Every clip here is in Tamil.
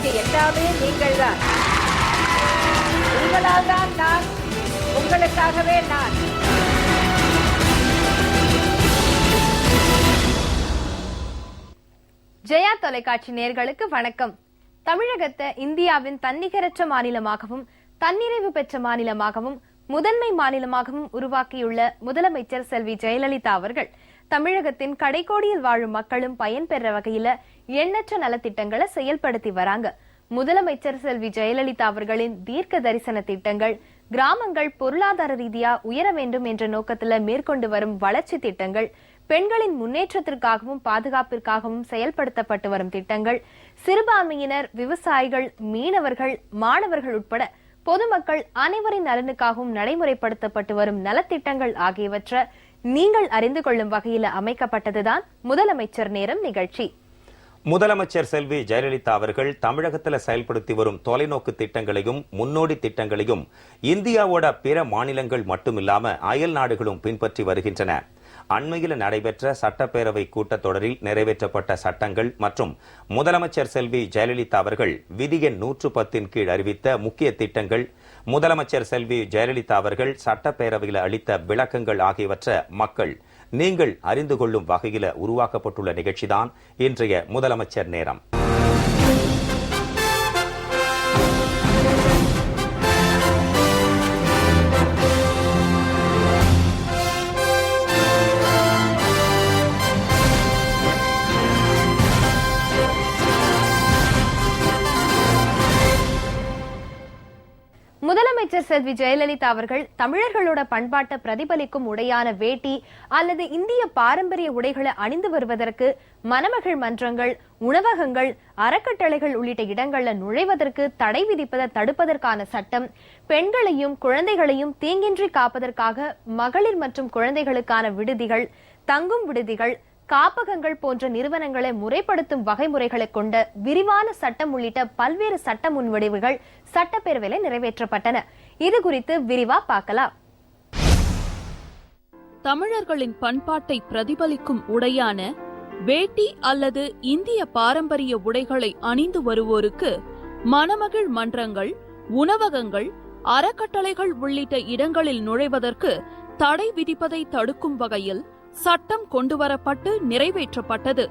எனக்கு எல்லாமே நீங்கள் தான். உங்களால் தான் நான், உங்களுக்காகவே நான். ஜெயா தொலைக்காட்சி நேயர்களுக்கு வணக்கம். தமிழகத்தை இந்தியாவின் தன்னிகரற்ற மாநிலமாகவும் தன்னிறைவு பெற்ற மாநிலமாகவும் முதன்மை மாநிலமாகவும் உருவாக்கியுள்ள முதலமைச்சர் செல்வி ஜெயலலிதா அவர்கள் தமிழகத்தின் கடைக்கோடியில் வாழும் மக்களும் பயன்பெற வகையில எண்ணற்ற நலத்திட்டங்களை செயல்படுத்தி வராங்க. முதலமைச்சர் செல்வி ஜெயலலிதா அவர்களின் தீர்க்க தரிசன திட்டங்கள் கிராமங்கள் பொருளாதார ரீதியா உயர வேண்டும் என்ற நோக்கத்துல மேற்கொண்டு வரும் வளர்ச்சி திட்டங்கள், பெண்களின் முன்னேற்றத்திற்காகவும் பாதுகாப்பிற்காகவும் செயல்படுத்தப்பட்டு வரும் திட்டங்கள், சிறுபான்மையினர், விவசாயிகள், மீனவர்கள், மாணவர்கள் உட்பட பொதுமக்கள் அனைவரின் நலனுக்காகவும் நடைமுறைப்படுத்தப்பட்டு வரும் நலத்திட்டங்கள் ஆகியவற்றை நீங்கள் அறிந்து கொள்ளும் வகையில அமைக்கப்பட்டதுதான் முதலமைச்சர் நேரம் நிகழ்ச்சி. முதலமைச்சர் செல்வி ஜெயலலிதா அவர்கள் தமிழகத்தில் செயல்படுத்தி வரும் தொலைநோக்கு திட்டங்களையும் முன்னோடி திட்டங்களையும் இந்தியாவோட பிற மாநிலங்கள் மட்டுமில்லாம அயல் நாடுகளும் பின்பற்றி வருகின்றன. அண்மையில் நடைபெற்ற சட்டப்பேரவை கூட்டத்தொடரில் நிறைவேற்றப்பட்ட சட்டங்கள் மற்றும் முதலமைச்சர் செல்வி ஜெயலலிதா அவர்கள் விதி எண் 110 கீழ் அறிவித்த முக்கிய திட்டங்கள், முதலமைச்சர் செல்வி ஜெயலலிதா அவர்கள் சட்டப்பேரவையில் அளித்த விளக்கங்கள் ஆகியவற்றை மக்கள் நீங்கள் அறிந்து கொள்ளும் வகையில் உருவாக்கப்பட்டுள்ள நிகழ்ச்சிதான் இன்றைய முதலமைச்சர் நேரம். முதலமைச்சர் செல்வி ஜெயலலிதா அவர்கள் தமிழர்களோட பண்பாட்டை பிரதிபலிக்கும் உடையான வேட்டி அல்லது இந்திய பாரம்பரிய உடைகளை அணிந்து வருவதற்கு மணமகள் மன்றங்கள், உணவகங்கள், அறக்கட்டளைகள் உள்ளிட்ட இடங்கள்ல நுழைவதற்கு தடை விதிப்பதை தடுப்பதற்கான சட்டம், பெண்களையும் குழந்தைகளையும் தீங்கின்றி காப்பதற்காக மகளிர் மற்றும் குழந்தைகளுக்கான விடுதிகள், தங்கும் விடுதிகள், காப்பகங்கள் போன்ற நிறுவனங்களை முறைப்படுத்தும் வகைமுறைகளை கொண்ட விரிவான சட்டம் உள்ளிட்ட பல்வேறு சட்ட முன்வடிவுகள் சட்டப்பேரவையில் நிறைவேற்றப்பட்டன. இது குறித்து விரிவா பார்க்கலாம். தமிழர்களின் பண்பாட்டை பிரதிபலிக்கும் உடையான வேட்டி அல்லது இந்திய பாரம்பரிய உடைகளை அணிந்து வருவோருக்கு மணமகள் மன்றங்கள், உணவகங்கள், அறக்கட்டளைகள் உள்ளிட்ட இடங்களில் நுழைவதற்கு தடை விதிப்பதை தடுக்கும் வகையில் சட்டம் கொண்டுவரப்பட்டு நிறைவேற்றப்பட்டது.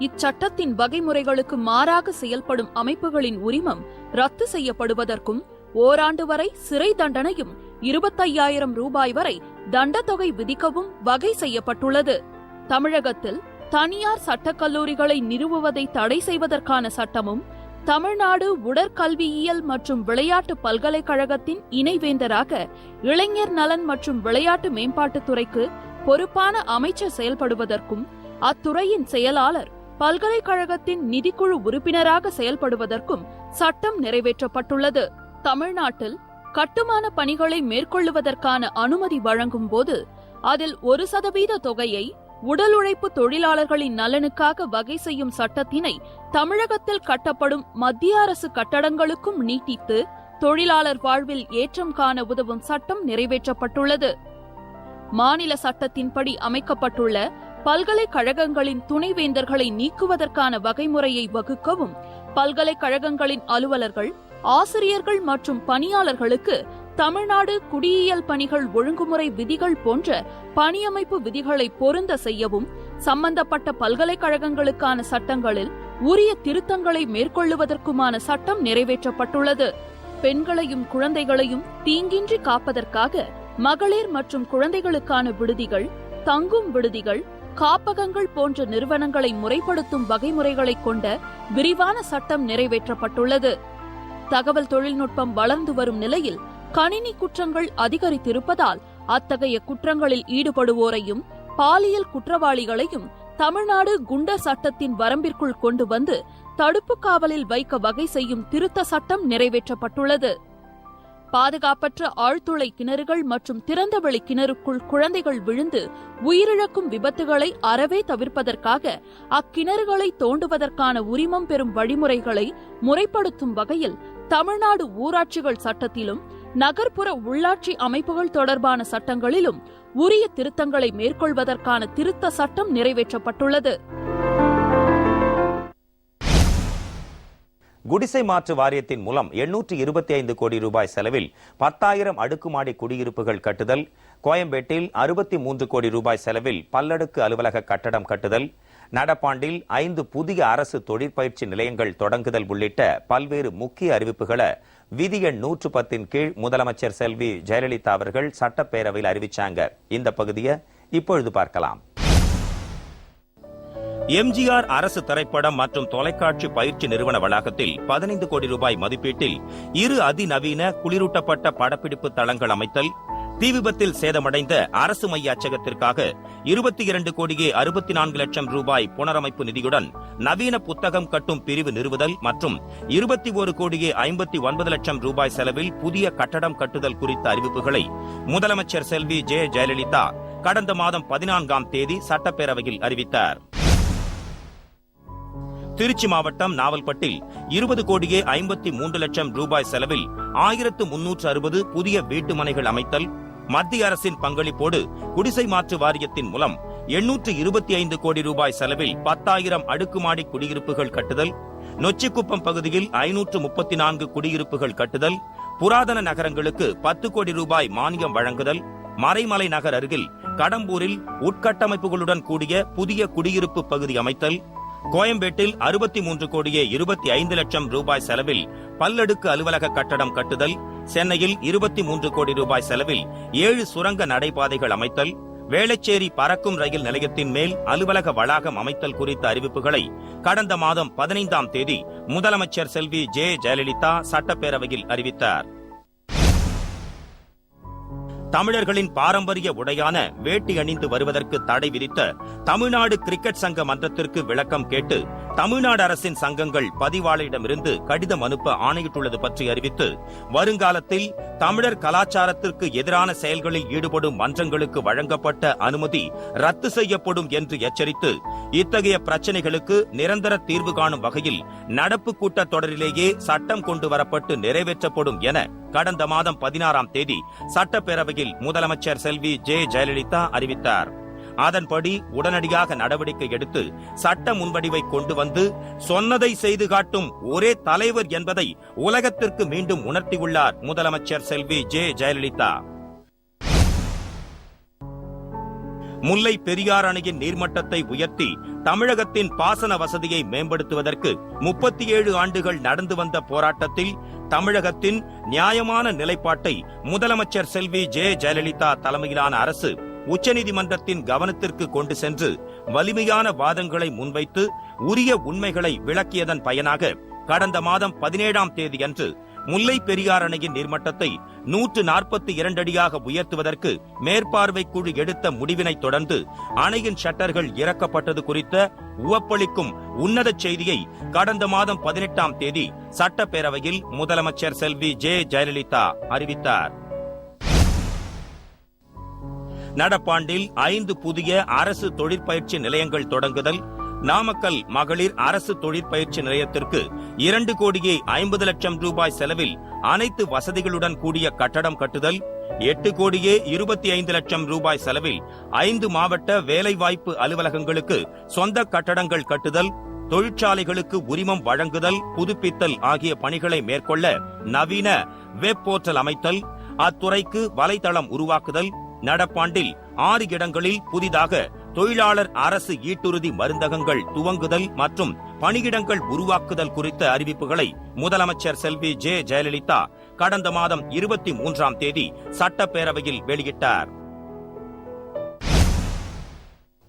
இச்சட்டத்தின் வகைமுறைகளுக்கு மாறாக செயல்படும் அமைப்புகளின் உரிமம் ரத்து செய்யப்படுவதற்கும் ஓராண்டு வரை சிறை தண்டனையும் 25,000 ரூபாய் வரை தண்டத்தொகை விதிக்கவும் வகை செய்யப்பட்டுள்ளது. தமிழகத்தில் தனியார் சட்டக்கல்லூரிகளை நிறுவுவதை தடை செய்வதற்கான சட்டமும் தமிழ்நாடு உடற்கல்வியியல் மற்றும் விளையாட்டு பல்கலைக்கழகத்தின் இணைவேந்தராக இளைஞர் நலன் மற்றும் விளையாட்டு மேம்பாட்டுத்துறைக்கு பொறுப்பான அமைச்சர் செயல்படுவதற்கும் அத்துறையின் செயலாளர் பல்கலைக்கழகத்தின் நிதிக்குழு உறுப்பினராக செயல்படுவதற்கும் சட்டம் நிறைவேற்றப்பட்டுள்ளது. தமிழ்நாட்டில் கட்டுமான பணிகளை மேற்கொள்ளுவதற்கான அனுமதி வழங்கும் போது அதில் 1% தொகையை உடல் உழைப்பு தொழிலாளர்களின் நலனுக்காக வகை செய்யும் சட்டத்தினை தமிழகத்தில் கட்டப்படும் மத்திய அரசு கட்டடங்களுக்கும் நீட்டித்து தொழிலாளர் வாழ்வில் ஏற்றம் காண உதவும் சட்டம் நிறைவேற்றப்பட்டுள்ளது. மாநில சட்டத்தின்படி அமைக்கப்பட்டுள்ள பல்கலைக்கழகங்களின் துணைவேந்தர்களை நீக்குவதற்கான வகைமுறையை வகுக்கவும், பல்கலைக்கழகங்களின் அலுவலர்கள், ஆசிரியர்கள் மற்றும் பணியாளர்களுக்கு தமிழ்நாடு குடியியல் பணிகள் ஒழுங்குமுறை விதிகள் போன்ற பணியமைப்பு விதிகளை பொருந்த செய்யவும், சம்பந்தப்பட்ட பல்கலைக்கழகங்களுக்கான சட்டங்களில் உரிய திருத்தங்களை மேற்கொள்ளுவதற்குமான சட்டம் நிறைவேற்றப்பட்டுள்ளது. பெண்களையும் குழந்தைகளையும் தீங்கின்றி காப்பதற்காக மகளிர் மற்றும் குழந்தைகளுக்கான விடுதிகள், தங்கும் விடுதிகள், காப்பகங்கள் போன்ற நிறுவனங்களை முறைப்படுத்தும் வகைமுறைகளை கொண்ட விரிவான சட்டம் நிறைவேற்றப்பட்டுள்ளது. தகவல் தொழில்நுட்பம் வளர்ந்து வரும் நிலையில் கணினி குற்றங்கள் அதிகரித்திருப்பதால் அத்தகைய குற்றங்களில் ஈடுபடுவோரையும் பாலியல் குற்றவாளிகளையும் தமிழ்நாடு குண்டர் சட்டத்தின் வரம்பிற்குள் கொண்டு வந்து தடுப்பு காவலில் வைக்க வகை செய்யும் திருத்த சட்டம் நிறைவேற்றப்பட்டுள்ளது. பாதுகாப்பற்ற ஆழ்துளை கிணறுகள் மற்றும் திறந்தவெளி கிணறுக்குள் குழந்தைகள் விழுந்து உயிரிழக்கும் விபத்துகளை அறவே தவிர்ப்பதற்காக அக்கிணறுகளை தோண்டுவதற்கான உரிமம் பெறும் வழிமுறைகளை முறைப்படுத்தும் வகையில் தமிழ்நாடு ஊராட்சிகள் சட்டத்திலும் நகர்ப்புற உள்ளாட்சி அமைப்புகள் தொடர்பான சட்டங்களிலும் உரிய திருத்தங்களை மேற்கொள்வதற்கான திருத்த சட்டம் நிறைவேற்றப்பட்டுள்ளது. குடிசை மாற்று வாரியத்தின் மூலம் 825 கோடி ரூபாய் செலவில் 10,000 அடுக்குமாடி குடியிருப்புகள் கட்டுதல், கோயம்பேட்டில் 63 கோடி ரூபாய் செலவில் பல்லடுக்கு அலுவலக கட்டடம் கட்டுதல், நடப்பாண்டில் 5 புதிய அரசு தொழிற்பயிற்சி நிலையங்கள் தொடங்குதல் உள்ளிட்ட பல்வேறு முக்கிய அறிவிப்புகளை விதி எண் 110 கீழ் முதலமைச்சர் செல்வி ஜெயலலிதா அவர்கள் சட்டப்பேரவையில் அறிவிச்சாங்க. இந்த பகுதியை இப்பொழுது பார்க்கலாம். எம்ஜிஆர் அரசு திரைப்படம் மற்றும் தொலைக்காட்சி பயிற்சி நிறுவன வளாகத்தில் 15 கோடி ரூபாய் மதிப்பீட்டில் 2 அதிநவீன குளிரூட்டப்பட்ட படப்பிடிப்பு தளங்கள் அமைத்தல், தீ விபத்தில் சேதமடைந்த அரசு மைய அச்சகத்திற்காக 22 கோடியே 64 லட்சம் ரூபாய் புனரமைப்பு நிதியுடன் நவீன புத்தகம் கட்டும் பிரிவு நிறுவுதல் மற்றும் 21 கோடியே 59 லட்சம் ரூபாய் செலவில் புதிய கட்டடம் கட்டுதல் குறித்த அறிவிப்புகளை முதலமைச்சர் செல்வி ஜெயலலிதா கடந்த மாதம் 14ஆம் தேதி சட்டப்பேரவையில் அறிவித்தார். திருச்சி மாவட்டம் நாவல்பட்டில் 20 கோடியே 53 லட்சம் ரூபாய் செலவில் 1360 புதிய வீட்டு மனைகள் அமைத்தல், மத்திய அரசின் பங்களிப்போடு குடிசை மாற்று வாரியத்தின் மூலம் 825 கோடி ரூபாய் செலவில் 10,000 அடுக்குமாடி குடியிருப்புகள் கட்டுதல், நொச்சிக்குப்பம் பகுதியில் 534 குடியிருப்புகள் கட்டுதல், புராதன நகரங்களுக்கு 10 கோடி ரூபாய் மானியம் வழங்குதல், மறைமலை நகர் அருகில் கடம்பூரில் உட்கட்டமைப்புகளுடன் கூடிய புதிய குடியிருப்பு பகுதி அமைத்தல், கோயம்பேட்டில் 63 கோடியே 25 லட்சம் ரூபாய் செலவில் பல்லடுக்கு அலுவலக கட்டடம் கட்டுதல், சென்னையில் 23 கோடி ரூபாய் செலவில் 7 சுரங்க நடைபாதைகள் அமைத்தல், வேளச்சேரி பறக்கும் ரயில் நிலையத்தின் மேல் அலுவலக வளாகம் அமைத்தல் குறித்த அறிவிப்புகளை கடந்த மாதம் 15ஆம் தேதி முதலமைச்சர் செல்வி ஜெயலலிதா சட்டப்பேரவையில் அறிவித்தார். தமிழர்களின் பாரம்பரிய உடையான வேட்டி அணிந்து வருவதற்கு தடை விதித்த தமிழ்நாடு கிரிக்கெட் சங்க மன்றத்திற்கு விளக்கம் கேட்டு தமிழ்நாடு அரசின் சங்கங்கள் பதிவாளரிடமிருந்து கடிதம் அனுப்ப ஆணையிட்டுள்ளது பற்றி அறிவித்து, வருங்காலத்தில் தமிழர் கலாச்சாரத்திற்கு எதிரான செயல்களில் ஈடுபடும் மன்றங்களுக்கு வழங்கப்பட்ட அனுமதி ரத்து செய்யப்படும் என்று எச்சரித்து, இத்தகைய பிரச்சினைகளுக்கு நிரந்தர தீர்வு காணும் வகையில் நடப்பு கூட்டத்தொடரிலேயே சட்டம் கொண்டு வரப்பட்டு நிறைவேற்றப்படும் என கடந்த மாதம் 16ஆம் தேதி சட்டப்பேரவையில் முதலமைச்சர் செல்வி ஜெயலலிதா அறிவித்தார். அதன்படி உடனடியாக நடவடிக்கை எடுத்து சட்ட முன்வடிவை கொண்டு வந்து சொன்னதை செய்து காட்டும் ஒரே தலைவர் என்பதை உலகத்திற்கு மீண்டும் உணர்த்தியுள்ளார் முதலமைச்சர் செல்வி ஜெயலலிதா. முல்லை பெரியாறு அணையின் நீர்மட்டத்தை உயர்த்தி தமிழகத்தின் பாசன வசதியை மேம்படுத்துவதற்கு 37 ஆண்டுகள் நடந்து வந்த போராட்டத்தில் தமிழகத்தின் நியாயமான நிலைப்பாட்டை முதலமைச்சர் செல்வி ஜெயலலிதா தலைமையிலான அரசு உச்சநீதிமன்றத்தின் கவனத்திற்கு கொண்டு சென்று வலிமையான வாதங்களை முன்வைத்து உரிய உண்மைகளை விளக்கியதன் பயனாக கடந்த மாதம் 17ஆம் தேதியன்று முல்லை பெரியாறு அணையின் நீர்மட்டத்தை 142 அடியாக உயர்த்துவதற்கு மேற்பார்வை குழு எடுத்த முடிவினை தொடர்ந்து அணையின் ஷட்டர்கள் இறக்கப்பட்டது குறித்த உவப்பளிக்கும் உன்னத செய்தியை கடந்த மாதம் 18ஆம் தேதி சட்டப்பேரவையில் முதலமைச்சர் செல்வி ஜெயலலிதா அறிவித்தார். நடப்பாண்டில் 5 புதிய அரசு தொழிற்பயிற்சி நிலையங்கள் தொடங்குதல், நாமக்கல் மகளிர் அரசு தொழிற்பயிற்சி நிலையத்திற்கு 2 கோடியே 50 லட்சம் ரூபாய் செலவில் அனைத்து வசதிகளுடன் கூடிய கட்டடம் கட்டுதல், 8 கோடியே 25 லட்சம் ரூபாய் செலவில் 5 மாவட்ட வேலைவாய்ப்பு அலுவலகங்களுக்கு சொந்த கட்டடங்கள் கட்டுதல், தொழிற்சாலைகளுக்கு உரிமம் வழங்குதல், புதுப்பித்தல் ஆகிய பணிகளை மேற்கொள்ள நவீன வெப் போர்ட்டல் அமைத்தல், அத்துறைக்கு வலைதளம் உருவாக்குதல், நடப்பாண்டில் 6 இடங்களில் புதிதாக தொழிலாளர் அரசு ஈட்டுறுதி மருந்தகங்கள் துவங்குதல் மற்றும் பணியிடங்கள் உருவாக்குதல் குறித்த அறிவிப்புகளை முதலமைச்சர் செல்வி ஜெயலலிதா கடந்த மாதம் 23ஆம் தேதி சட்டப்பேரவையில் வெளியிட்டார்.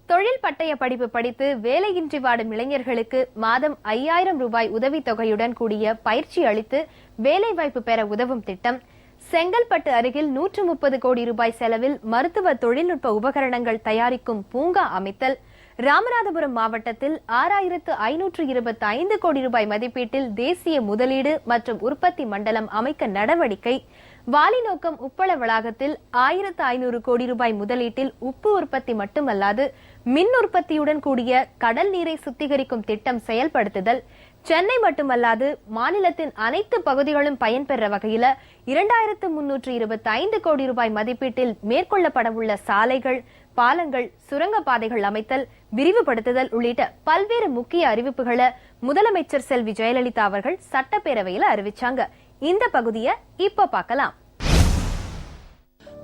தொழில் பட்டய படிப்பு படித்து வேலையின்றி வாடும் இளைஞர்களுக்கு மாதம் 5000 ரூபாய் உதவித்தொகையுடன் கூடிய பயிற்சி அளித்து வேலைவாய்ப்பு பெற உதவும் திட்டம், செங்கல்பட்டு அருகில் 130 கோடி ரூபாய் செலவில் மருத்துவ தொழில்நுட்ப உபகரணங்கள் தயாரிக்கும் பூங்கா அமைத்தல், ராமநாதபுரம் மாவட்டத்தில் 6525 கோடி ரூபாய் மதிப்பீட்டில் தேசிய முதலீடு மற்றும் உற்பத்தி மண்டலம் அமைக்க நடவடிக்கை, வாலிநோக்கம் உப்பள வளாகத்தில் 1500 கோடி ரூபாய் முதலீட்டில் உப்பு உற்பத்தி மட்டுமல்லாது மின் உற்பத்தியுடன் கூடிய கடல் நீரை சுத்திகரிக்கும் திட்டம் செயல்படுத்துதல், சென்னை மட்டுமல்லாது மாநிலத்தின் அனைத்து பகுதிகளும் பயன்பெற வகையில் 2325 கோடி ரூபாய் மதிப்பீட்டில் மேற்கொள்ளப்படவுள்ள சாலைகள், பாலங்கள், சுரங்கப்பாதைகள் அமைத்தல், விரிவுபடுத்துதல் உள்ளிட்ட பல்வேறு முக்கிய அறிவிப்புகளை முதலமைச்சர் செல்வி ஜெயலலிதா அவர்கள் சட்டப்பேரவையில் அறிவிச்சாங்க. இந்த பகுதியை இப்ப பார்க்கலாம்.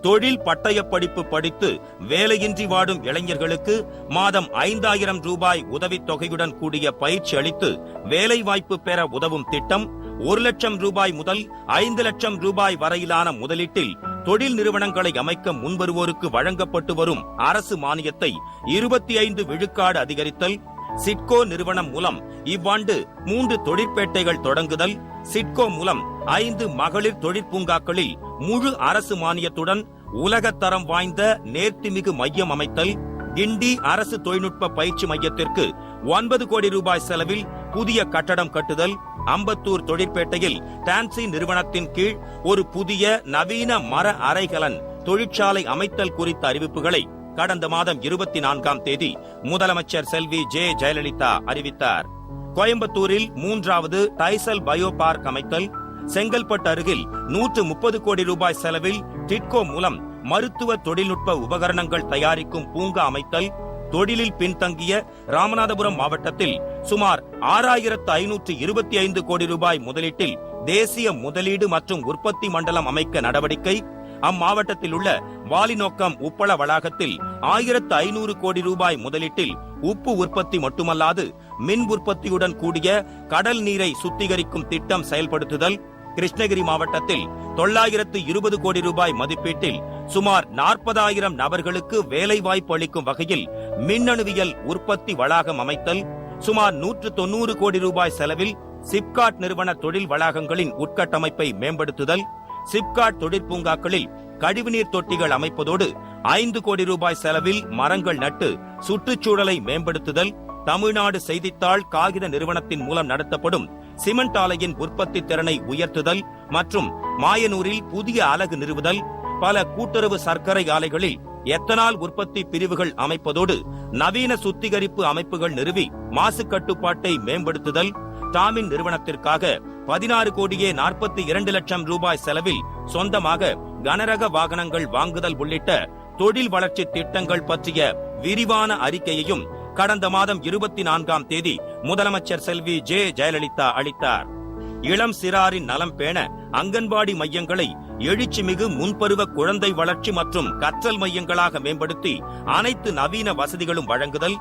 தொழில் பட்டய படிப்பு படித்து வேலையின்றி வாடும் இளைஞர்களுக்கு மாதம் 5000 ரூபாய் உதவித்தொகையுடன் கூடிய பயிற்சி அளித்து வேலைவாய்ப்பு பெற உதவும் திட்டம் 1 லட்சம் ரூபாய் முதல் 5 லட்சம் ரூபாய் வரையிலான முதலீட்டில் தொழில் நிறுவனங்களை அமைக்க முன்வருவோருக்கு வழங்கப்பட்டு வரும் அரசு மானியத்தை 25 விழுக்காடு அதிகரித்தல், சிட்கோ நிறுவனம் மூலம் இவ்வாண்டு 3 தொழிற்பேட்டைகள் தொடங்குதல், சிட்கோ மூலம் 5 மகளிர் தொழிற்பூங்காக்களில் முழு அரசு மானியத்துடன் உலகத்தரம் வாய்ந்த நேர்த்திமிகு மையம் அமைத்தல், கிண்டி அரசு தொழில்நுட்ப பயிற்சி மையத்திற்கு 9 கோடி ரூபாய் செலவில் புதிய கட்டடம் கட்டுதல், அம்பத்தூர் தொழிற்பேட்டையில் டான்சி நிறுவனத்தின் கீழ் ஒரு புதிய நவீன மர அறைகலன் தொழிற்சாலை அமைத்தல் குறித்த அறிவிப்புகளை கடந்த மாதம் 24ஆம் தேதி முதலமைச்சர் செல்வி ஜெயலலிதா அறிவித்தார். கோயம்புத்தூரில் 3வது டைசல் பயோ பார்க் அமைத்தல், செங்கல்பட்டு அருகில் 130 கோடி ரூபாய் செலவில் டிட்கோ மூலம் மருத்துவ தொழில்நுட்ப உபகரணங்கள் தயாரிக்கும் பூங்கா அமைத்தல், தொழிலில் பின்தங்கிய ராமநாதபுரம் மாவட்டத்தில் சுமார் 6525 கோடி ரூபாய் முதலீட்டில் தேசிய முதலீடு மற்றும் உற்பத்தி மண்டலம் அமைக்க நடவடிக்கை, அம்மாவட்டத்தில் உள்ள வாலிநோக்கம் உப்பள வளாகத்தில் 1500 கோடி ரூபாய் முதலீட்டில் உப்பு உற்பத்தி மட்டுமல்லாது மின் உற்பத்தியுடன் கூடிய கடல் நீரை சுத்திகரிக்கும் திட்டம் செயல்படுத்துதல், கிருஷ்ணகிரி மாவட்டத்தில் 920 கோடி ரூபாய் மதிப்பீட்டில் சுமார் 40,000 நபர்களுக்கு வேலை வாய்ப்பு அளிக்கும் வகையில் மின்னணுவியல் உற்பத்தி வளாகம் அமைத்தல், சுமார் 190 கோடி ரூபாய் செலவில் சிப்காட் நிறுவன தொழில் வளாகங்களின் உட்கட்டமைப்பை மேம்படுத்துதல், சிப்காட் தொழிற்பூங்காக்களில் கழிவுநீர் தொட்டிகள் அமைப்பதோடு 5 கோடி ரூபாய் செலவில் மரங்கள் நட்டு சுற்றுச்சூழலை மேம்படுத்துதல், தமிழ்நாடு செய்தித்தாள் காகித நிறுவனத்தின் மூலம் நடத்தப்படும் சிமெண்ட் ஆலையின் உற்பத்தி திறனை உயர்த்துதல் மற்றும் மாயனூரில் புதிய அலகு நிறுவுதல், பல கூட்டுறவு சர்க்கரை ஆலைகளில் எத்தனால் உற்பத்தி பிரிவுகள் அமைப்பதோடு நவீன சுத்திகரிப்பு அமைப்புகள் நிறுவி மாசு கட்டுப்பாட்டை மேம்படுத்துதல், டாமின் நிறுவனத்திற்காக 16 கோடியே 42 லட்சம் ரூபாய் செலவில் சொந்தமாக கனரக வாகனங்கள் வாங்குதல் உள்ளிட்ட தொழில் வளர்ச்சி திட்டங்கள் பற்றிய விரிவான அறிக்கையையும் கடந்த மாதம் 24ஆம் தேதி முதலமைச்சர் செல்வி ஜெயலலிதா அளித்தார். இளம் சிறாரின் நலம் பேண அங்கன்வாடி மையங்களை எழுச்சிமிகு முன்பருவ குழந்தை வளர்ச்சி மற்றும் கற்றல் மையங்களாக மேம்படுத்தி அனைத்து நவீன வசதிகளும் வழங்குதல்,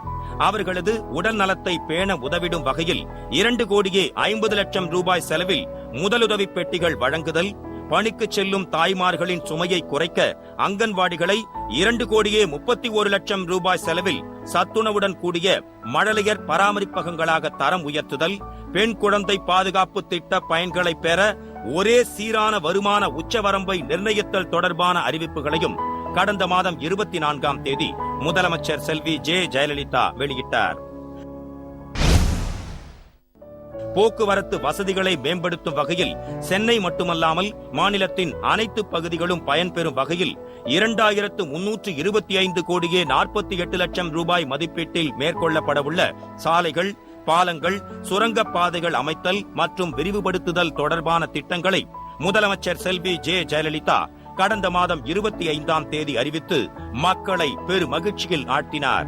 அவர்களது உடல் நலத்தை பேண உதவிடும் வகையில் 2 கோடியே 50 லட்சம் ரூபாய் செலவில் முதலுதவி பெட்டிகள் வழங்குதல், பணிக்கு செல்லும் தாய்மார்களின் சுமையை குறைக்க அங்கன்வாடிகளை 2 கோடியே 31 லட்சம் ரூபாய் செலவில் சத்துணவுடன் கூடிய மழலையர் பராமரிப்பகங்களாக தரம் உயர்த்துதல், பெண் குழந்தை பாதுகாப்பு திட்ட பயன்களை பெற ஒரே சீரான வருமான உச்சவரம்பை நிர்ணயித்தல் தொடர்பான அறிவிப்புகளையும் கடந்த மாதம் 24ஆம் தேதி முதலமைச்சர் செல்வி ஜெயலலிதா வெளியிட்டார். போக்குவரத்து வசதிகளை மேம்படுத்தும் வகையில் சென்னை மட்டுமல்லாமல் மாநிலத்தின் அனைத்து பகுதிகளும் பயன்பெறும் வகையில் 2325 கோடியே 48 லட்சம் ரூபாய் மதிப்பீட்டில் மேற்கொள்ளப்படவுள்ள சாலைகள், பாலங்கள், சுரங்கப்பாதைகள் அமைத்தல் மற்றும் விரிவுபடுத்துதல் தொடர்பான திட்டங்களை முதலமைச்சர் செல்வி ஜெயலலிதா கடந்த மாதம் 25ஆம் தேதி அறிவித்து மக்களை பெரு மகிழ்ச்சியில் ஆழ்த்தினார்.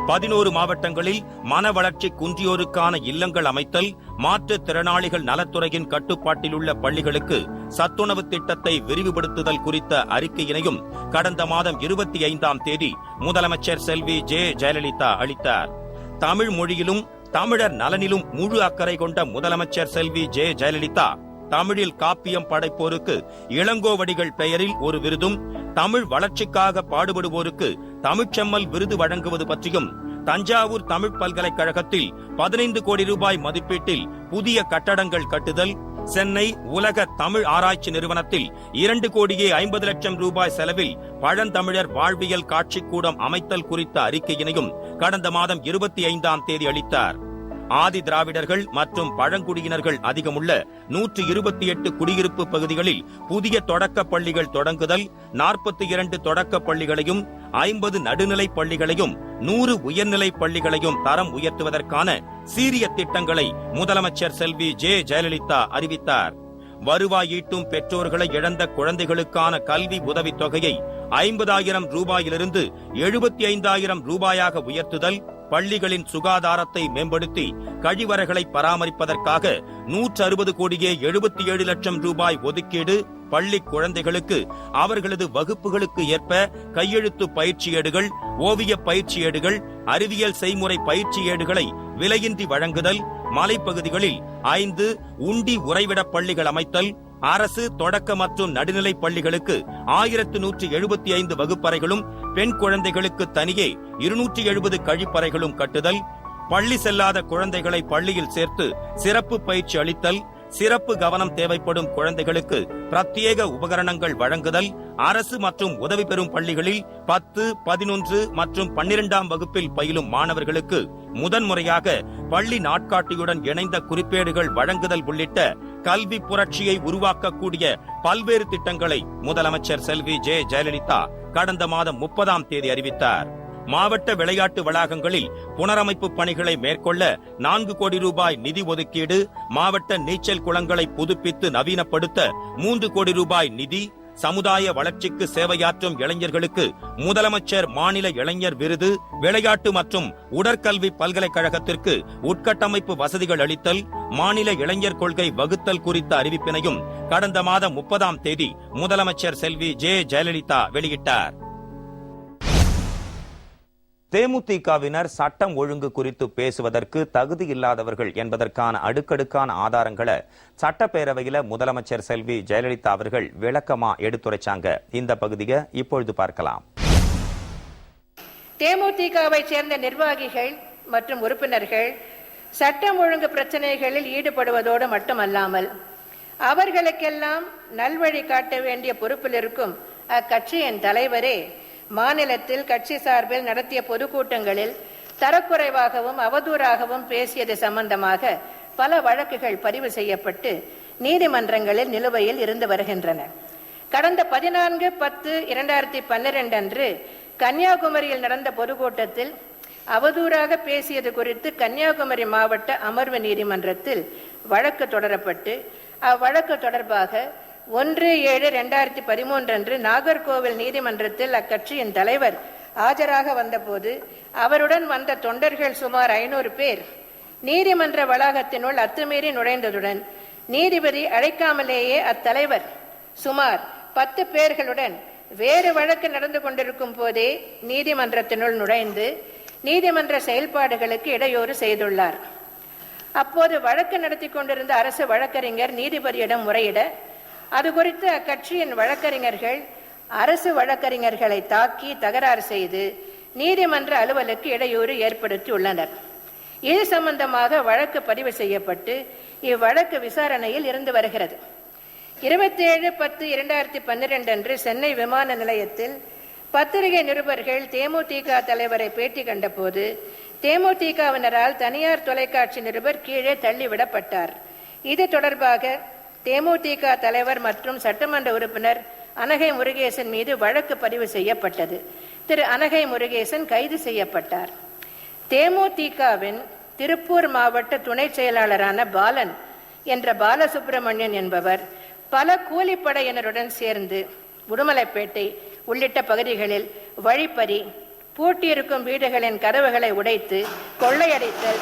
11 மாவட்டங்களில் மன வளர்ச்சி குன்றியோருக்கான இல்லங்கள் அமைத்தல், மாற்றுத் திறனாளிகள் நலத்துறையின் கட்டுப்பாட்டில் உள்ள பள்ளிகளுக்கு சத்துணவு திட்டத்தை விரிவுபடுத்துதல் குறித்த அறிக்கையினையும் கடந்த மாதம் 25ஆம் தேதி முதலமைச்சர் செல்வி ஜெயலலிதா அளித்தார். தமிழ் மொழியிலும் தமிழர் நலனிலும் முழு அக்கறை கொண்ட முதலமைச்சர் செல்வி ஜெயலலிதா தமிழில் காப்பியம் படைப்போருக்கு இளங்கோவடிகள் பெயரில் ஒரு விருதும், தமிழ் வளர்ச்சிக்காக பாடுபடுவோருக்கு தமிழ்ச்செம்மல் விருது வழங்குவது பற்றியும், தஞ்சாவூர் தமிழ் பல்கலைக்கழகத்தில் 15 கோடி ரூபாய் மதிப்பீட்டில் புதிய கட்டடங்கள் கட்டுதல், சென்னை உலக தமிழ் ஆராய்ச்சி நிறுவனத்தில் 2 கோடியே 50 லட்சம் ரூபாய் செலவில் பழந்தமிழர் வாழ்வியல் காட்சிக்கூடம் அமைத்தல் குறித்த அறிக்கையினையும் கடந்த மாதம் 25ஆம் தேதி அளித்தார். ஆதி திராவிடர்கள் மற்றும் பழங்குடியினர்கள் அதிகமுள்ள 128 குடியிருப்பு பகுதிகளில் புதிய தொடக்கப் பள்ளிகள் தொடங்குதல், 42 தொடக்கப் பள்ளிகளையும் 50 நடுநிலைப் பள்ளிகளையும் 100 உயர்நிலைப் பள்ளிகளையும் தரம் உயர்த்துவதற்கான சீரிய திட்டங்களை முதலமைச்சர் செல்வி ஜெயலலிதா அறிவித்தார். வருவாய் ஈட்டும் பெற்றோர்களை இழந்த குழந்தைகளுக்கான கல்வி உதவித் தொகையை 50,000 ரூபாயிலிருந்து 75,000 ரூபாயாக உயர்த்துதல், பள்ளிகளின் சுகாதாரத்தை மேம்படுத்தி கழிவறைகளை பராமரிப்பதற்காக 160 கோடியே 77 லட்சம் ரூபாய் ஒதுக்கீடு, பள்ளி குழந்தைகளுக்கு அவர்களது வகுப்புகளுக்கு ஏற்ப கையெழுத்து பயிற்சி ஏடுகள், ஓவிய பயிற்சி ஏடுகள், அறிவியல் செய்முறை பயிற்சி ஏடுகளை விலையின்றி வழங்குதல், மலைப்பகுதிகளில் 5 உண்டி உறைவிட பள்ளிகள் அமைத்தல், அரசு தொடக்க மற்றும் நடுநிலை பள்ளிகளுக்கு 1175 வகுப்பறைகளும், பெண் குழந்தைகளுக்கு தனியே 270 கழிப்பறைகளும் கட்டுதல், பள்ளி செல்லாத குழந்தைகளை பள்ளியில் சேர்த்து சிறப்பு பயிற்சி அளித்தல், சிறப்பு கவனம் தேவைப்படும் குழந்தைகளுக்கு பிரத்யேக உபகரணங்கள் வழங்குதல், அரசு மற்றும் உதவி பெறும் பள்ளிகளில் 10, 11 மற்றும் 12ஆம் வகுப்பில் பயிலும் மாணவர்களுக்கு முதன்முறையாக பள்ளி நாட்காட்டியுடன் இணைந்த குறிப்பேடுகள் வழங்குதல் உள்ளிட்ட கல்வி புரட்சியை உருவாக்கக்கூடிய பல்வேறு திட்டங்களை முதலமைச்சர் செல்வி ஜெயலலிதா கடந்த மாதம் 30ஆம் தேதி அறிவித்தார். மாவட்ட விளையாட்டு வளாகங்களில் புனரமைப்பு பணிகளை மேற்கொள்ள 4 கோடி ரூபாய் நிதி ஒதுக்கீடு, மாவட்ட நீச்சல் குளங்களை புதுப்பித்து நவீனப்படுத்த 3 கோடி ரூபாய் நிதி, சமுதாய வளர்ச்சிக்கு சேவையாற்றும் இளைஞர்களுக்கு முதலமைச்சர் மாநில இளைஞர் விருது, விளையாட்டு மற்றும் உடற்கல்வி பல்கலைக்கழகத்திற்கு உட்கட்டமைப்பு வசதிகள் அளித்தல், மாநில இளைஞர் கொள்கை வகுத்தல் குறித்த அறிவிப்பினையும் கடந்த மாதம் 30ஆம் தேதி முதலமைச்சர் செல்வி ஜெயலலிதா வெளியிட்டார். தேமுதிகவினர் சட்டம் ஒழுங்கு குறித்து பேசுவதற்கு தகுதி இல்லாதவர்கள் என்பதற்கான அடுக்கடுக்கான ஆதாரங்களை சட்டப்பேரவையில முதலமைச்சர் செல்வி ஜெயலலிதா அவர்கள் விளக்கமா எடுத்துரைச்சாங்க. இந்த பகுதியை இப்பொழுது பார்க்கலாம். தேமுதிகவை சேர்ந்த நிர்வாகிகள் மற்றும் உறுப்பினர்கள் சட்டம் ஒழுங்கு பிரச்சனைகளில் ஈடுபடுவதோடு மட்டுமல்லாமல் அவர்களுக்கெல்லாம் நல்வழி காட்ட வேண்டிய பொறுப்பில் இருக்கும் அக்கட்சியின் தலைவரே மாநிலத்தில் கட்சி சார்பில் நடத்திய பொதுக்கூட்டங்களில் தரக்குறைவாகவும் அவதூறாகவும் பேசியது சம்பந்தமாக பல வழக்குகள் பதிவு செய்யப்பட்டு நீதிமன்றங்களில் நிலுவையில் இருந்து வருகின்றன. கடந்த 14/10/2012 அன்று கன்னியாகுமரியில் நடந்த பொதுக்கூட்டத்தில் அவதூறாக பேசியது குறித்து கன்னியாகுமரி மாவட்ட அமர்வு நீதிமன்றத்தில் வழக்கு தொடரப்பட்டு அவ்வழக்கு தொடர்பாக 1/7/2013 அன்று நாகர்கோவில் நீதிமன்றத்தில் அக்கட்சியின் தலைவர் ஆஜராக வந்தபோது அவருடன் வந்த தொண்டர்கள் சுமார் 500 பேர் நீதிமன்ற வளாகத்தினுள் அத்துமீறி நுழைந்ததுடன் நீதிபதி அழைக்காமலேயே அத்தலைவர் சுமார் 10 பேர்களுடன் வேறு வழக்கு நடந்து கொண்டிருக்கும் போதே நீதிமன்றத்தினுள் நுழைந்து நீதிமன்ற செயல்பாடுகளுக்கு இடையூறு செய்துள்ளார். அப்போது வழக்கு நடத்தி கொண்டிருந்த அரசு வழக்கறிஞர் நீதிபதியிடம் முறையிட அது குறித்து அக்கட்சியின் வழக்கறிஞர்கள் அரசு வழக்கறிஞர்களை தாக்கி தகராறு செய்து நீதிமன்ற அலுவலுக்கு இடையூறு ஏற்படுத்தி உள்ளனர். இது சம்பந்தமாக வழக்கு பதிவு செய்யப்பட்டு இவ்வழக்கு விசாரணையில் இருந்து வருகிறது. 27/10/2012 அன்று சென்னை விமான நிலையத்தில் பத்திரிகை நிருபர்கள் தேமுதிக தலைவரை பேட்டி கண்டபோது தேமுதிகவினரால் தனியார் தொலைக்காட்சி நிருபர் கீழே தள்ளிவிடப்பட்டார். இது தொடர்பாக தேமுதிக தலைவர் மற்றும் சட்டமன்ற உறுப்பினர் அனகை முருகேசன் மீது வழக்கு பதிவு செய்யப்பட்டது. திரு அனகை முருகேசன் கைது செய்யப்பட்டார். தேமுதிகவின் திருப்பூர் மாவட்ட துணை செயலாளரான பாலன் என்ற பாலசுப்பிரமணியன் என்பவர் பல கூலிப்படையினருடன் சேர்ந்து உடுமலைப்பேட்டை உள்ளிட்ட பகுதிகளில் வழிப்பறி, பூட்டியிருக்கும் வீடுகளின் கதவுகளை உடைத்து கொள்ளையடித்தல்,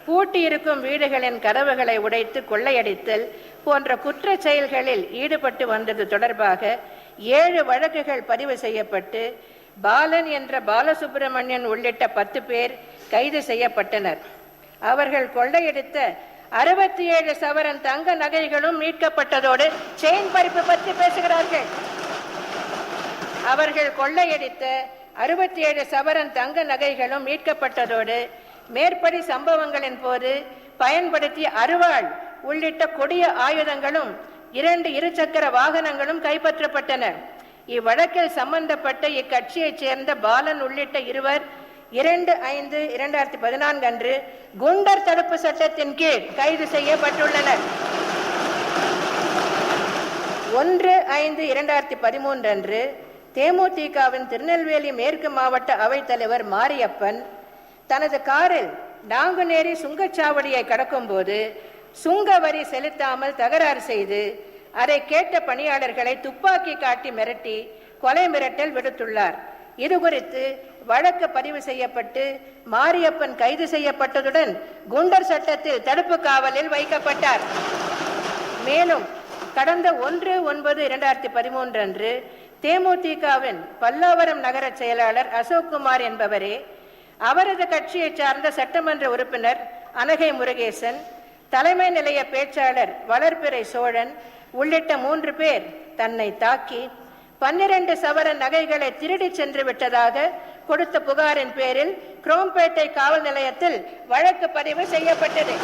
பூட்டியிருக்கும் வீடுகளின் கதவுகளை உடைத்து கொள்ளையடித்தல் போன்ற குற்ற செயல்களில் ஈடுபட்டு வந்தது தொடர்பாக 7 வழக்குகள் பதிவு செய்யப்பட்டு பாலன் என்ற பாலசுப்பிரமணியன் உள்ளிட்ட 10 பேர் கைது செய்யப்பட்டனர். அவர்கள் கொள்ளையடித்த 67 சவரன் தங்க நகைகளும் மீட்கப்பட்டதோடு செயின் பறிப்பு பற்றி பேசுகிறார்கள். அவர்கள் கொள்ளையடித்த 67 சவரன் தங்க நகைகளும் மீட்கப்பட்டதோடு மேற்படி சம்பவங்களின் போது பயன்படுத்திய அருவாள் உள்ளிட்ட கொடிய ஆயுதங்களும் 2 இருசக்கர வாகனங்களும் கைப்பற்றப்பட்டன. இவ்வழக்கில் சம்பந்தப்பட்ட இக்கட்சியைச் சேர்ந்த பாலன் உள்ளிட்ட இருவர் 2/5/2014 அன்று குண்டர் தடுப்பு சட்டத்தின் கீழ் கைது செய்யப்பட்டுள்ளனர். 1/5/2013 அன்று தேமுதிகவின் திருநெல்வேலி மேற்கு மாவட்ட அவைத்தலைவர் மாரியப்பன் தனது காரில் நாங்குநேரி சுங்கச்சாவடியை கடக்கும் போது சுங்க வரி செலுத்தாமல் தகராறு செய்து அதை கேட்ட பணியாளர்களை துப்பாக்கி காட்டி மிரட்டி கொலை மிரட்டல் விடுத்துள்ளார். இது குறித்து வழக்கு பதிவு செய்யப்பட்டு மாரியப்பன் கைது செய்யப்பட்டதுடன் குண்டர் சட்டத்தில் தடுப்பு காவலில் வைக்கப்பட்டார். மேலும் கடந்த 1/9/2013 அன்று தேமுதிகவின் பல்லாவரம் நகர செயலாளர் அசோக்குமார் என்பவரே, அவரது கட்சியை சார்ந்த சட்டமன்ற உறுப்பினர் அனகை முருகேசன், தலைமை நிலைய பேச்சாளர் வளர்பிறை சோழன் உள்ளிட்ட 3 பேர் தன்னை தாக்கி 12 சவரன் நகைகளை திருடி சென்று விட்டதாக கொடுத்த புகாரின் பேரில் குரோம்பேட்டை காவல் நிலையத்தில் வழக்கு பதிவு செய்யப்பட்டது.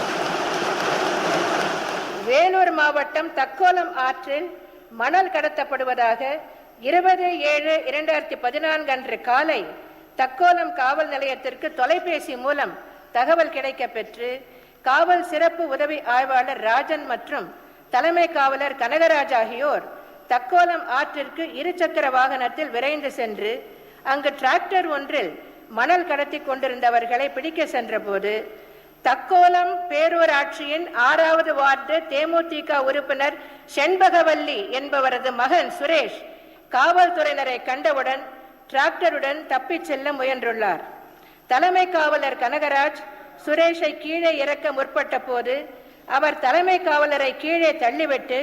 வேலூர் மாவட்டம் தக்கோலம் ஆற்றில் மணல் கடத்தப்படுவதாக 20/7/2014 அன்று காலை தக்கோலம் காவல் நிலையத்திற்கு தொலைபேசி மூலம் தகவல் கிடைக்க பெற்று காவல் சிறப்பு உதவி ஆய்வாளர் ராஜன் மற்றும் தலைமை காவலர் கனகராஜ் ஆகியோர் தக்கோலம் ஆற்றிற்கு 2 சக்கர வாகனத்தில் விரைந்து சென்று அங்கு டிராக்டர் ஒன்றில் மணல் கடத்தி கொண்டிருந்தவர்களை பிடிக்க சென்ற போது தக்கோலம் பேரூராட்சியின் 6வது வார்டு தேமுதிக உறுப்பினர் செண்பகவல்லி என்பவரது மகன் சுரேஷ் காவல்துறையினரை கண்டவுடன் டிராக்டருடன் தப்பிச் செல்ல முயன்றுள்ளார். தலைமை காவலர் கனகராஜ் சுரேஷை கீழே இறக்க முற்பட்ட போது அவர் தலைமை காவலரை கீழே தள்ளிவிட்டு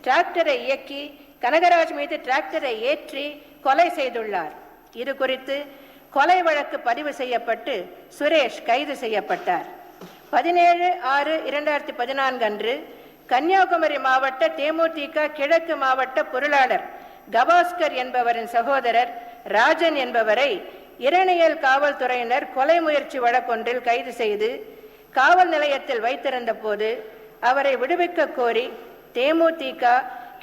டிராக்டரை இயக்கி கனகராஜ் மீது டிராக்டரை ஏற்றி கொலை செய்துள்ளார். இது குறித்து கொலை வழக்கு பதிவு செய்யப்பட்டு சுரேஷ் கைது செய்யப்பட்டார். 17/6/2014 அன்று கன்னியாகுமரி மாவட்ட தேமுதிக கிழக்கு மாவட்ட பொருளாளர் கபாஸ்கர் என்பவரின் சகோதரர் ராஜன் என்பவரை இரணியல் காவல்துறையினர் கொலை முயற்சி வழக்கொன்றில் கைது செய்து காவல் நிலையத்தில் வைத்திருந்த போது அவரை விடுவிக்க கோரி தேமுதிக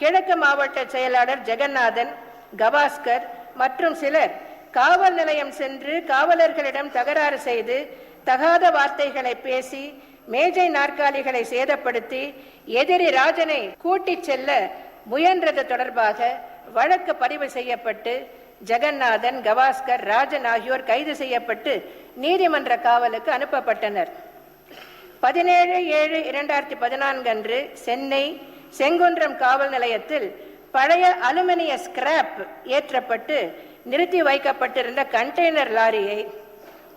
கிழக்கு மாவட்ட செயலாளர் ஜெகநாதன், கபாஸ்கர் மற்றும் சிலர் காவல் நிலையம் சென்று காவலர்களிடம் தகராறு செய்து தகாத வார்த்தைகளை பேசி மேஜை நாற்காலிகளை சேதப்படுத்தி எதிரி ராஜனை கூட்டிச் செல்ல முயன்றது தொடர்பாக வழக்கு பதிவு செய்யப்பட்டு ஜெகநாதன், கவாஸ்கர், ராஜன் ஆகியோர் கைது செய்யப்பட்டு நீதிமன்ற காவலுக்கு அனுப்பப்பட்டனர். 17/7/2014 அன்று சென்னை செங்குன்றம் காவல் நிலையத்தில் பழைய அலுமினிய ஸ்கிராப் ஏற்றப்பட்டு நிறுத்தி வைக்கப்பட்டிருந்த கண்டெய்னர் லாரியை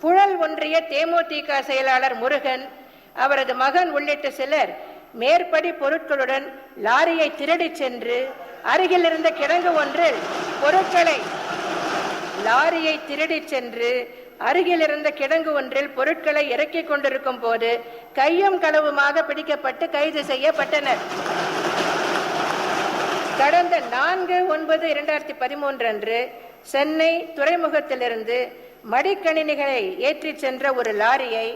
புழல் ஒன்றிய தேமுதிக செயலாளர் முருகன், அவரது மகன் உள்ளிட்ட சிலர் மேற்படி பொருட்களுடன் லாரியை திருடி சென்று அருகில் இருந்த கிடங்கு ஒன்றில் பொருட்களை இறக்கிக் கொண்டிருக்கும் போது கையும் களவுமாக பிடிக்கப்பட்டு கைது செய்யப்பட்டனர். கடந்த 4/9/2013 அன்று சென்னை துறைமுகத்திலிருந்து மடிக்கணினிகளை ஏற்றிச் சென்ற ஒரு லாரியை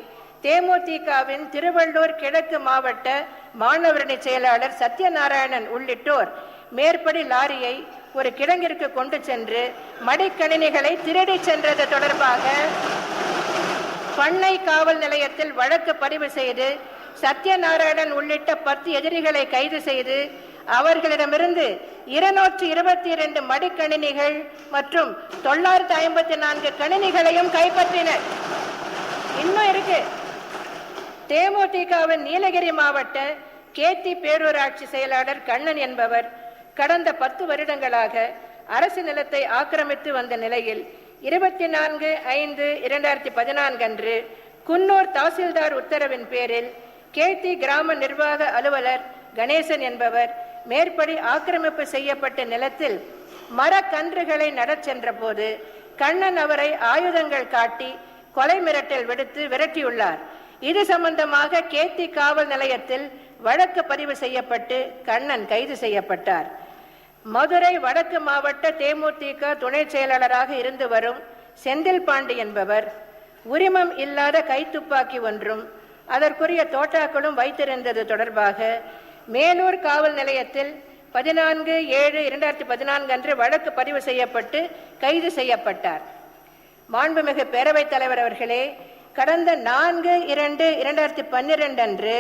தேமுதிகவின் திருவள்ளூர் கிழக்கு மாவட்ட மாணவரணி செயலாளர் சத்யநாராயணன் உள்ளிட்டோர் மேற்படி லாரியை ஒரு கிடங்கிற்கு கொண்டு சென்று மடிக்கணினிகளை திருடி சென்றது தொடர்பாக பண்ணை காவல் நிலையத்தில் வழக்கு பதிவு செய்து சத்யநாராயணன் உள்ளிட்ட 10 எதிரிகளை கைது செய்து அவர்களிடமிருந்து 222 மடிக்கணினிகள் மற்றும் 954 கணினிகளையும் கைப்பற்றினர். இன்னும் இருக்கு. தேமுதிகவின் நீலகிரி மாவட்ட கேத்தி பேரூராட்சி செயலாளர் கண்ணன் என்பவர் கடந்த 10 வருடங்களாக அரசு நிலத்தை ஆக்கிரமித்து வந்த நிலையில் 24/5/2014 அன்று குன்னூர் தாசில்தார் உத்தரவின் பேரில் கேத்தி கிராம நிர்வாக அலுவலர் கணேசன் என்பவர் மேற்படி ஆக்கிரமிப்பு செய்யப்பட்ட நிலத்தில் மரக்கன்றுகளை நடச் சென்ற போது கண்ணன் அவரை ஆயுதங்கள் காட்டி கொலை மிரட்டல் விடுத்து விரட்டியுள்ளார். இது சம்பந்தமாக கேத்தி காவல் நிலையத்தில் வழக்கு பதிவு செய்யப்பட்டு கண்ணன் கைது செய்யப்பட்டார். மதுரை வடக்கு மாவட்ட தேமுதிக துணை செயலாளராக இருந்து வரும் செந்தில் பாண்டி என்பவர் உரிமம் இல்லாத கைத்துப்பாக்கி ஒன்றும் அதற்குரிய தோட்டாக்களும் வைத்திருந்தது தொடர்பாக மேலூர் காவல் நிலையத்தில் 14/7/2014 அன்று வழக்கு பதிவு செய்யப்பட்டு கைது செய்யப்பட்டார். மாண்புமிகு பேரவைத் தலைவர் அவர்களே, கடந்த 4/2/2012 அன்று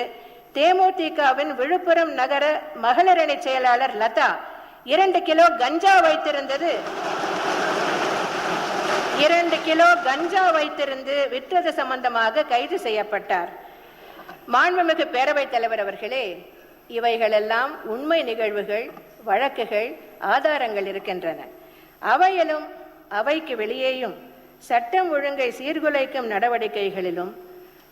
தேமுதிகவின் விழுப்புரம் நகர மகளிரணி செயலாளர் லதா 2 கிலோ கஞ்சா வைத்திருந்து விற்றது சம்பந்தமாக கைது செய்யப்பட்டார். மாண்புமிகு பேரவைத் தலைவர் அவர்களே, இவைகளெல்லாம் உண்மை நிகழ்வுகள், வழக்குகள், ஆதாரங்கள் இருக்கின்றன. அவையிலும் அவைக்கு வெளியேயும் சட்டம் ஒழுங்கை சீர்குலைக்கும் நடவடிக்கைகளிலும்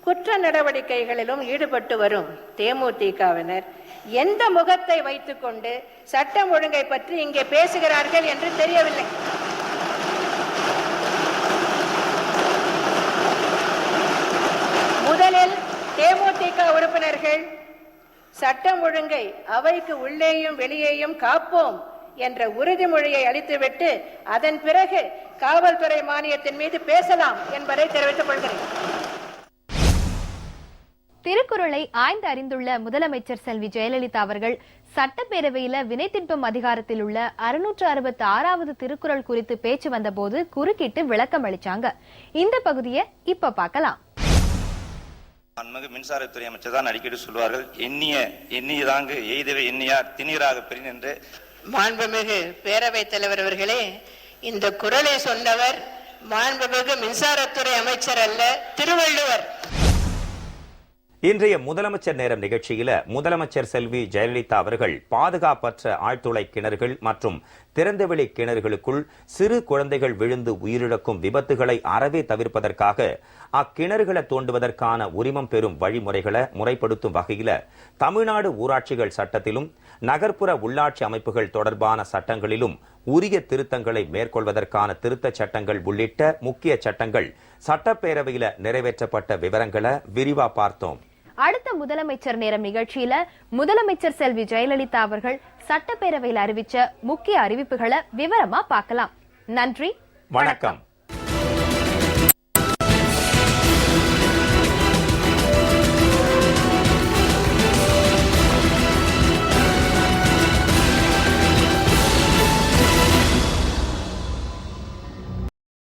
குற்ற நடவடிக்கைகளிலும் ஈடுபட்டு வரும் தேமுதிகவினர் எந்த முகத்தை வைத்துக்கொண்டு சட்டம் ஒழுங்கை பற்றி இங்கே பேசுகிறார்கள் என்று தெரியவில்லை. முதலில் தேமுதிக உறுப்பினர்கள் சட்டம் ஒழுங்கை அவைக்கு உள்ளேயும் வெளியேயும் காப்போம் என்ற உறுதிமொழியை அளித்துவிட்டு அதன் பிறகு காவல்துறை மானியத்தின் மீது பேசலாம் என்பதை தெரிவித்துக் கொள்கிறேன். திருக்குறளை ஆய்ந்து அறிந்துள்ள முதலமைச்சர் செல்வி ஜெயலலிதா அவர்கள் சட்டப்பேரவையில வினை திட்டும் அதிகாரத்தில் உள்ள 666வது திருக்குறள் குறித்து பேச்சு வந்தபோது குறுக்கிட்டு விளக்கம் அளிச்சாங்க. இந்த பகுதியை இப்ப பார்க்கலாம். மின்சாரத்துறை அமைச்சர் தான் அடிக்கடி சொல்வார்கள், எண்ணியதாங்கு எய்தவை எண்ணியார் திணிராக பெறின் என்று. மாண்புமிகு பேரவைத் தலைவர் அவர்களே, இந்த குறளை சொன்னவர் மாண்புமிகு மின்சாரத்துறை அமைச்சர் அல்ல, திருவள்ளுவர். இன்றைய முதலமைச்சர் நேரம் நிகழ்ச்சியில முதலமைச்சர் செல்வி ஜெயலலிதா அவர்கள் பாதுகாப்பற்ற ஆழ்துளை கிணறுகள் மற்றும் திறந்தவெளி கிணறுகளுக்குள் சிறு குழந்தைகள் விழுந்து உயிரிழக்கும் விபத்துகளை அறவே தவிர்ப்பதற்காக அக்கிணறுகளை தோண்டுவதற்கான உரிமம் பெறும் வழிமுறைகளை முறைப்படுத்தும் வகையில தமிழ்நாடு ஊராட்சிகள் சட்டத்திலும் நகர்ப்புற உள்ளாட்சி அமைப்புகள் தொடர்பான சட்டங்களிலும் உரிய திருத்தங்களை மேற்கொள்வதற்கான திருத்த சட்டங்கள் உள்ளிட்ட முக்கிய சட்டங்கள் சட்டப்பேரவையில நிறைவேற்றப்பட்ட விவரங்களை விரிவா பார்த்தோம். அடுத்த முதலமைச்சர் நேரம் நிகழ்ச்சியில முதலமைச்சர் செல்வி ஜெயலலிதா அவர்கள் சட்டப்பேரவையில் அறிவிச்ச முக்கிய அறிவிப்புகளை விவரமா பார்க்கலாம். நன்றி, வணக்கம்.